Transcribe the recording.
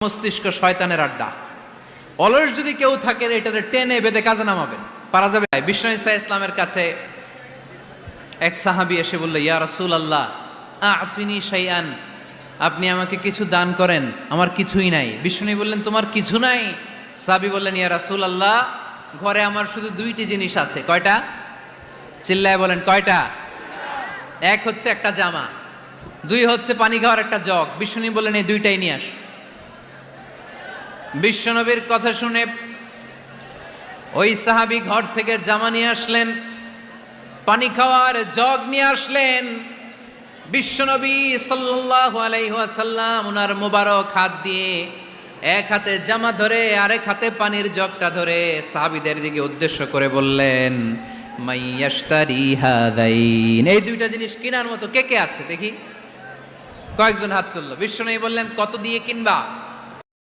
মস্তিষ্ক শয়তানের আড্ডা। অলস যদি কেউ থাকে এটাতে টেনে বেঁধে কাজে নামাবেন, পারা যাবে। বিষ্ণু ঈসা ইসলামের কাছে এক সাহাবী এসে বলল, ইয়া রাসূলুল্লাহ আ'তিনি শাইআন, আপনি আমাকে কিছু দান করেন, আমার কিছুই নাই। বিষ্ণু বললেন, তোমার কিছু নাই? সাহাবী বললেন, ইয়া রাসূলুল্লাহ ঘরে আমার শুধু দুইটি জিনিস আছে। কয়টা? চিল্লায় বলেন কয়টা? এক হচ্ছে একটা জামা, দুই হচ্ছে পানি খাওয়ার একটা জগ। বিষ্ণু বললেন, এই দুইটাই নিয়ে আস। বিশ্বনবীর কথা শুনে ওই সাহাবী ঘর থেকে জামা নিয়ে আসলেন, পানি খাওয়ার জগ নিয়ে আসলেন। বিশ্বনবী সাল্লাল্লাহু আলাইহি ওয়াসাল্লাম ওনার মোবারক হাত দিয়ে এক হাতে জামা ধরে আরেক হাতে পানির জগটা ধরে সাহাবীদের দিকে উদ্দেশ্য করে বললেন, মাইয়াশতারি হাদাইন, এই দুইটা জিনিস কেনার মতো কে কে আছে দেখি? কয়েকজন হাত তুললো। বিশ্বনবী বললেন, কত দিয়ে কিনবা?